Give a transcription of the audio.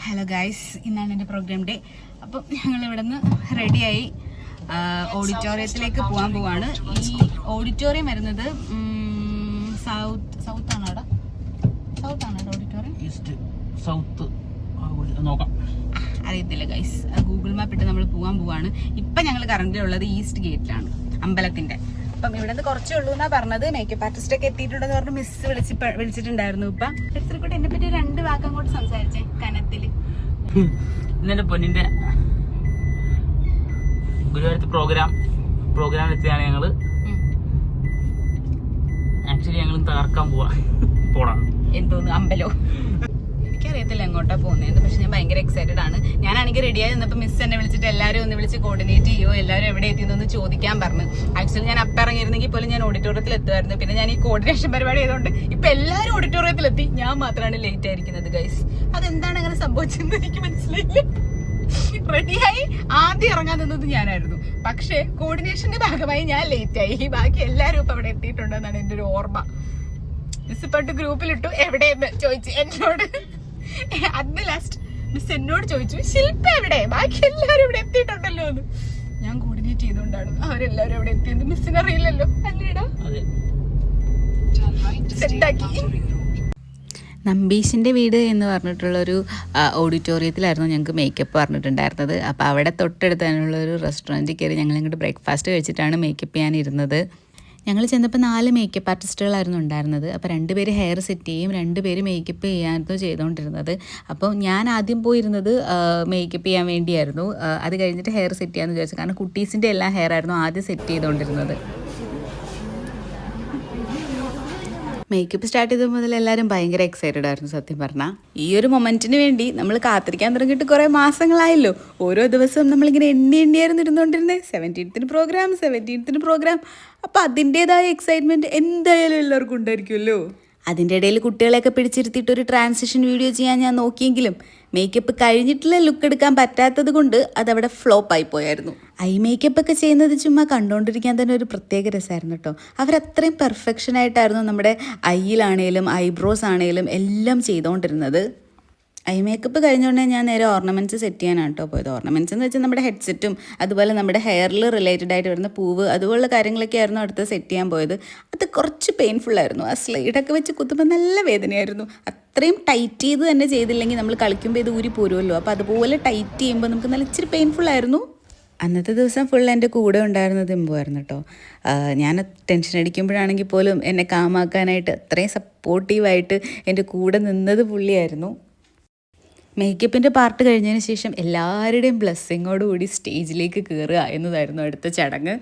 Hello guys, ഇന്നാണ് എൻ്റെ programme day. അപ്പം ഞങ്ങൾ ഇവിടെ നിന്ന് റെഡിയായി ഓഡിറ്റോറിയത്തിലേക്ക് പോകാൻ പോവാണ്. ഈ ഓഡിറ്റോറിയം വരുന്നത് സൗത്ത് ആണോ ഓഡിറ്റോറിയം? ഈസ്റ്റ് സൗത്ത് നോക്കാം, അറിയത്തില്ല ഗൈസ്. ഗൂഗിൾ മാപ്പ് ഇട്ട് നമ്മൾ പോകാൻ പോവാണ്. ഇപ്പം ഞങ്ങൾ കറന്റ് ഉള്ളത് ഈസ്റ്റ് ഗേറ്റിലാണ്, അമ്പലത്തിന്റെ. അപ്പം ഇവിടെ നിന്ന് കുറച്ചേ ഉള്ളൂ എന്നാ പറഞ്ഞത്. മേക്കപ്പ് ആർട്ടിസ്റ്റ് ഒക്കെ എത്തിയിട്ടുണ്ടെന്ന് പറഞ്ഞ് മിസ് വിളിച്ചിട്ടുണ്ടായിരുന്നു. ഇപ്പം എത്രക്കൂട്ട് എന്നെ പറ്റി 2 വാക്ക് അങ്ങോട്ട് സംസാരിച്ചേ കനത്തില്. ഇന്നെ പൊന്നിന്റെ ഗുരുവായൂരത്തെ പ്രോഗ്രാം എത്തിയാണ് ഞങ്ങള്. ആക്ച്വലി ഞങ്ങൾ തകർക്കാൻ പോണം. എന്തോന്ന് അമ്പലോ എനിക്കറിയത്തില്ല എങ്ങോട്ടാ പോകുന്നതെന്ന്. പക്ഷെ ഞാൻ ഭയങ്കര എക്സൈറ്റഡ് ആണ്. ഞാനാണെങ്കിൽ റെഡിയായി നിന്നപ്പോൾ മിസ് എന്നെ വിളിച്ചിട്ട് എല്ലാവരും ഒന്ന് വിളിച്ച് കോർഡിനേറ്റ് ചെയ്യോ, എല്ലാവരും എവിടെ എത്തിയെന്നൊന്ന് ചോദിക്കാൻ പറഞ്ഞു. ആക്ച്വലി ഞാൻ അപ്പം ഇറങ്ങിയിരുന്നെങ്കിൽ പോലും ഞാൻ ഓഡിറ്റോറിയത്തിൽ എത്തുമായിരുന്നു. പിന്നെ ഞാൻ ഈ കോർഡിനേഷൻ പരിപാടി ചെയ്തുകൊണ്ട് ഇപ്പൊ എല്ലാവരും ഓഡിറ്റോറിയത്തിലെത്തി, ഞാൻ മാത്രമാണ് ലേറ്റ് ആയിരിക്കുന്നത് ഗൈസ്. അതെന്താണ് അങ്ങനെ സംഭവിച്ചതെന്ന് എനിക്ക് മനസ്സിലായില്ല. റെഡിയായി ആദ്യം ഇറങ്ങാൻ നിന്നത് ഞാനായിരുന്നു. പക്ഷെ കോർഡിനേഷന്റെ ഭാഗമായി ഞാൻ ലേറ്റ് ആയി. ബാക്കി എല്ലാവരും ഇപ്പൊ അവിടെ എത്തിയിട്ടുണ്ടെന്നാണ് എന്റെ ഒരു ഓർമ്മ. മിസ് ഇപ്പോട്ട് ഗ്രൂപ്പിലിട്ടു എവിടെയെന്ന് ചോദിച്ചു എന്നോട്. അന്ന് ലാസ്റ്റ് മിസ് എന്നോട് ചോദിച്ചു ശില്പ എവിടെ, ബാക്കി എല്ലാവരും ഇവിടെ എത്തിയിട്ടുണ്ടല്ലോ എന്ന്. ഞാൻ കോർഡിനേറ്റ് ചെയ്തുകൊണ്ടാണ് അവരെല്ലാവരും അവിടെ എത്തിയത്. മിസ്സിന് അറിയില്ലല്ലോ അല്ലേടാ. സെറ്റാക്കി. നമ്പീശിൻ്റെ വീട് എന്ന് പറഞ്ഞിട്ടുള്ളൊരു ഓഡിറ്റോറിയത്തിലായിരുന്നു ഞങ്ങൾക്ക് മേക്കപ്പ് പറഞ്ഞിട്ടുണ്ടായിരുന്നത്. അപ്പോൾ അവിടെ തൊട്ടടുത്താനുള്ളൊരു റെസ്റ്റോറൻറ്റിൽ കയറി ഞങ്ങൾ ഇങ്ങോട്ട് ബ്രേക്ക്ഫാസ്റ്റ് കഴിച്ചിട്ടാണ് മേക്കപ്പ് ചെയ്യാനിരുന്നത്. ഞങ്ങൾ ചെന്നപ്പോൾ 4 മേക്കപ്പ് ആർട്ടിസ്റ്റുകളായിരുന്നു ഉണ്ടായിരുന്നത്. അപ്പോൾ 2 പേര് ഹെയർ സെറ്റ് ചെയ്യും, 2 പേര് മേക്കപ്പ് ചെയ്യാനായിരുന്നു ചെയ്തുകൊണ്ടിരുന്നത്. അപ്പോൾ ഞാൻ ആദ്യം പോയിരുന്നത് മേക്കപ്പ് ചെയ്യാൻ വേണ്ടിയായിരുന്നു. അത് കഴിഞ്ഞിട്ട് ഹെയർ സെറ്റ് ചെയ്യാമെന്ന് വിചാരിച്ചു. കാരണം കുട്ടീസിൻ്റെ എല്ലാം ഹെയർ ആയിരുന്നു ആദ്യം സെറ്റ് ചെയ്തുകൊണ്ടിരുന്നത്. മേക്കപ്പ് സ്റ്റാർട്ട് ചെയ്ത മുതൽ എല്ലാവരും ഭയങ്കര എക്സൈറ്റഡ് ആയിരുന്നു സത്യം പറഞ്ഞാൽ. ഈ ഒരു മൊമെൻറ്റിന് വേണ്ടി നമ്മൾ കാത്തിരിക്കാൻ തുടങ്ങിയിട്ട് കുറേ മാസങ്ങളായല്ലോ. ഓരോ ദിവസവും നമ്മളിങ്ങനെ എണ്ണിയായിരുന്നു ഇരുന്നുകൊണ്ടിരുന്നത്. 17th programme. അപ്പോൾ അതിൻ്റേതായ എക്സൈറ്റ്മെൻറ്റ് എന്തായാലും എല്ലാവർക്കും ഉണ്ടായിരിക്കുമല്ലോ. അതിൻ്റെ ഇടയിൽ കുട്ടികളെയൊക്കെ പിടിച്ചിരുത്തിയിട്ട് ഒരു ട്രാൻസിഷൻ വീഡിയോ ചെയ്യാൻ ഞാൻ നോക്കിയെങ്കിലും മേക്കപ്പ് കഴിഞ്ഞിട്ടുള്ള ലുക്ക് എടുക്കാൻ പറ്റാത്തത് കൊണ്ട് അതവിടെ ഫ്ലോപ്പായി പോയായിരുന്നു. ഐ മേക്കപ്പ് ഒക്കെ ചെയ്യുന്നത് ചുമ്മാ കണ്ടുകൊണ്ടിരിക്കാൻ തന്നെ ഒരു പ്രത്യേക രസമായിരുന്നു കേട്ടോ. അവരത്രയും പെർഫെക്ഷനായിട്ടായിരുന്നു നമ്മുടെ ഐയിലാണേലും ഐബ്രോസ് ആണേലും എല്ലാം ചെയ്തുകൊണ്ടിരുന്നത്. ഐ മേക്കപ്പ് കഴിഞ്ഞുകൊണ്ടേ ഞാൻ നേരെ ഓർണമെൻറ്റ്സ് സെറ്റ് ചെയ്യാനാണ് കേട്ടോ പോയത്. ഓർണമെൻറ്റ്സ് എന്ന് വെച്ചാൽ നമ്മുടെ ഹെഡ്സെറ്റും അതുപോലെ നമ്മുടെ ഹെയറിൽ റിലേറ്റഡ് ആയിട്ട് വരുന്ന പൂവ് അതുപോലുള്ള കാര്യങ്ങളൊക്കെ ആയിരുന്നു അടുത്ത് സെറ്റ് ചെയ്യാൻ പോയത്. അത് കുറച്ച് പെയിൻഫുള്ളായിരുന്നു. ആ സ്ലൈഡൊക്കെ വെച്ച് കുത്തുമ്പോൾ നല്ല വേദനയായിരുന്നു. അത്രയും ടൈറ്റ് ചെയ്ത് തന്നെ ചെയ്തില്ലെങ്കിൽ നമ്മൾ കളിക്കുമ്പോൾ ഇത് ഊരി പോരുമല്ലോ. അപ്പോൾ അതുപോലെ ടൈറ്റ് ചെയ്യുമ്പോൾ നമുക്ക് നല്ല ഇച്ചിരി പെയിൻഫുള്ളായിരുന്നു. അന്നത്തെ ദിവസം ഫുൾ എൻ്റെ കൂടെ ഉണ്ടായിരുന്നത് ഇമ്പുമായിരുന്നു കേട്ടോ. ഞാൻ ടെൻഷൻ അടിക്കുമ്പോഴാണെങ്കിൽ പോലും എന്നെ കാമാക്കാനായിട്ട് അത്രയും സപ്പോർട്ടീവായിട്ട് എൻ്റെ കൂടെ നിന്നത് പുള്ളിയായിരുന്നു. മേക്കപ്പിൻ്റെ പാർട്ട് കഴിഞ്ഞതിന് ശേഷം എല്ലാവരുടെയും ബ്ലെസ്സിങ്ങോടുകൂടി സ്റ്റേജിലേക്ക് കയറുക എന്നതായിരുന്നു അടുത്ത ചടങ്ങ്.